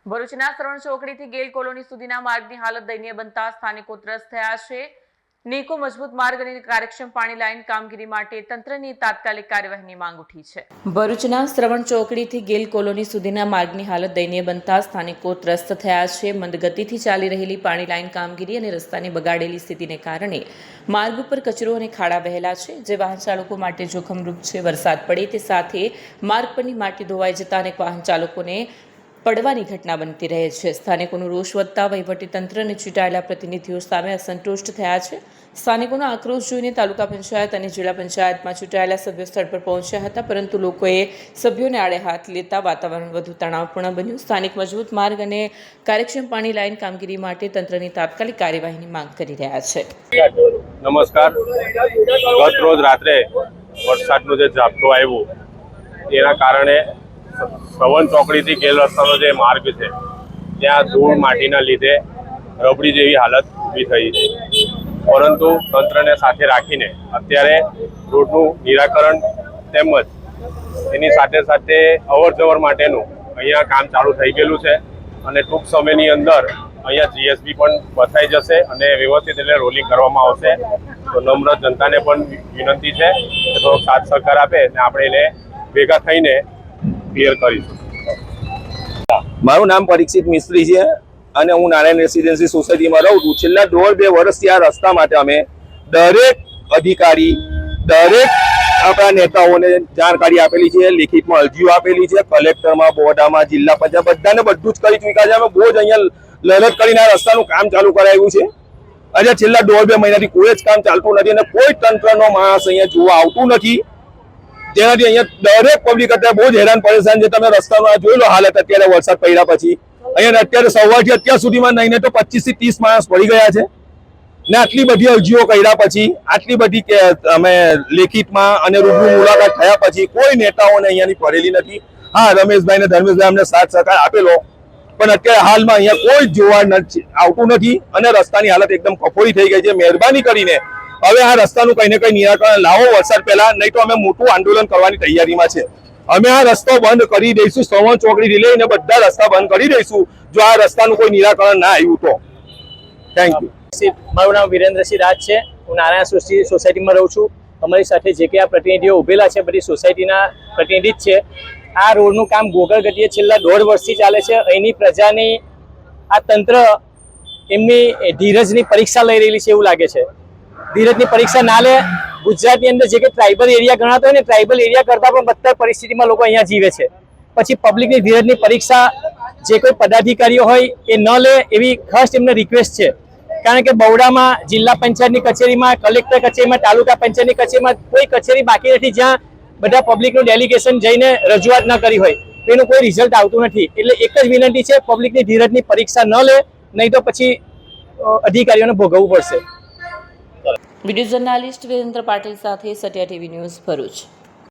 ભરૂચના શ્રવણ ચોકડીથી ગેલ કોલોની સુધીના માર્ગની હાલત દયનીય બનતા સ્થાનિકો ત્રસ્ત થયા છે। નેકો મજબૂત માર્ગ અને કાર્યક્ષમ પાણી લાઇન કામગીરી માટે તંત્રની તાત્કાલિક કાર્યવાહીની માંગ ઉઠી છે। ભરૂચના શ્રવણ ચોકડીથી ગેલ કોલોની સુધીના માર્ગની હાલત દયનીય બનતા સ્થાનિકો ત્રસ્ત થયા છે। મંદગતિથી ચાલી રહેલી પાણી લાઇન કામગીરી અને રસ્તાની બગાડેલી સ્થિતિને કારણે માર્ગ ઉપર કચરો અને ખાડા વહેલા છે, જે વાહન ચાલકો માટે જોખમરૂપ છે। વરસાદ પડે તે સાથે માર્ગ પરની માટી ધોવાઈ જતા અનેક વાહન ચાલકોને પડવાની ઘટના બનતી રહે છે। સ્થાનિકોનો રોષ વધતા વહીવટીતંત્ર અને ચૂંટાયેલા પ્રતિનિધિઓ સામે અસંતુષ્ટ થયા છે। સ્થાનિકોનો આક્રોશ જોઈને તાલુકા પંચાયત અને જિલ્લા પંચાયતમાં ચૂંટાયેલા સભ્યો સ્થળ પર પહોંચ્યા હતા, પરંતુ લોકોએ સભ્યોને આડે હાથ લેતા વાતાવરણ વધુ તણાવપૂર્ણ બન્યું। સ્થાનિક મજબૂત માર્ગ અને કાર્યક્ષમ પાણી લાઇન કામગીરી માટે તંત્રની તાત્કાલિક કાર્યવાહીની માંગ કરી રહ્યા છે। નમસ્કાર। ગત રોજ રાત્રે વરસાદનું જે ઝાપટું આવ્યું તેના કારણે શ્રવણ ચોકડીથી ગેલ રસ્તાનો જે માર્ગ છે ત્યાં ધૂળ માટીના લીધે રબડી જેવી હાલત ઊભી થઈ છે, પરંતુ તંત્રને સાથે રાખીને અત્યારે રોડનું નિરાકરણ તેમજ એની સાથે સાથે અવરજવર માટેનું અહીંયા કામ ચાલુ થઈ ગયેલું છે અને ટૂંક સમયની અંદર અહીંયા જીએસબી પણ બસાઈ જશે અને વ્યવસ્થિત એટલે રોલિંગ કરવામાં આવશે। તો નમ્ર જનતાને પણ વિનંતી છે કે થોડોક સાથ સહકાર આપે અને આપણે એને ભેગા થઈને ક્લિયર કરીશું। મારું નામ પરીક્ષિત મિસ્ત્રી છે અને હું નારાયણ રેસિડેન્સી સોસાયટીમાં રહું છું। છેલ્લા 1.5-2 વર્ષથી આ રસ્તા માટે અમે દરેક અધિકારી, દરેક આપણા નેતાઓને જાણકારી આપેલી છે, લેખિતમાં અરજીઓ આપેલી છે, કલેક્ટરમાં, બોર્ડામાં, જિલ્લા પંચાયત બધાને બધું જ કરી ચૂક્યા છે। અમે બહુ જ અહીંયા લડત કરીને આ રસ્તાનું કામ ચાલુ કરાવ્યું છે। આજે છેલ્લા 1.5-2 મહિનાથી કોઈ જ કામ ચાલતું નથી અને કોઈ તંત્રનો માણસ અહીંયા જોવા આવતું નથી, જેનાથી અહીંયા દરેક પબ્લિક અત્યારે બહુ જ હેરાન પરેશાન છે। તમે રસ્તામાં જોઈ લો હાલત અત્યારે વરસાદ પડ્યા પછી અહીંયા અત્યારે સવારથી અત્યાર સુધીમાં નહીં તો 25 થી 30 માણસ પડી ગયા છે ને આટલી બધી અરજીઓ કર્યા પછી, આટલી બધી અમે લેખિતમાં અને રૂબરૂ મુલાકાત થયા પછી કોઈ નેતાઓને અહીંયાની પડેલી નથી। હા, રમેશભાઈ ને ધર્મેશભાઈ અમને સાથ સહકાર આપેલો, પણ અત્યારે હાલમાં અહીંયા કોઈ જોવા આવતું નથી અને રસ્તાની હાલત એકદમ કફોડી થઈ ગઈ છે। મહેરબાની કરીને હવે આ રસ્તાનું કંઈ ને કંઈ નિરાકરણ લાવો વરસાદ પહેલા, નહીં તો અમે મોટું આંદોલન કરવાની તૈયારીમાં છે। અમે આ રસ્તો બંધ કરી દઈશું, શ્રવણ ચોકડીથી લઈને બધા રસ્તા બંધ કરી દઈશું જો આ રસ્તાનું કોઈ નિરાકરણ ના આવ્યું તો। Thank you. મારું નામ વિરેન્દ્રસિંહ રાજ છે। હું નારાયણ સોસાયટીમાં રહું છું। અમારી સાથે જે કે આ પ્રતિનિધિઓ ઉભેલા છે બધી સોસાયટીના પ્રતિનિધિ જ છે। આ રોડનું કામ ગોગળ ગતિએ છેલ્લા 1.5 વર્ષથી ચાલે છે। અહીંની પ્રજાની આ તંત્ર એમની ધીરજની પરીક્ષા લઈ રહેલી છે એવું લાગે છે। ધીરજની પરીક્ષા ના લે, ગુજરાતની અંદર જે કે ટ્રાઇબલ એરિયા ગણાતો હોય ને, ટ્રાઇબલ એરિયા કરતાં પણ બદતર પરિસ્થિતિમાં લોકો અહીંયા જીવે છે। પછી પબ્લિકની ધીરજની પરીક્ષા જે કોઈ પદાધિકારીઓ હોય એ ન લે એવી ખાસ એમને રિક્વેસ્ટ છે, કારણ કે બવડામાં જિલ્લા પંચાયતની કચેરીમાં, કલેક્ટર કચેરીમાં, તાલુકા પંચાયતની કચેરીમાં કોઈ કચેરી બાકી નથી જ્યાં બધા પબ્લિકનું ડેલિગેશન જઈને રજૂઆત ન કરી હોય, એનું કોઈ રિઝલ્ટ આવતું નથી। એટલે એક જ વિનંતી છે, પબ્લિકની ધીરજની પરીક્ષા ન લે, નહીં તો પછી અધિકારીઓને ભોગવવું પડશે। વિડીયો જર્નાલિસ્ટ વિરેન્દ્ર પાટીલ સાથે સત્યા ટીવી ન્યૂઝ ભરૂચ।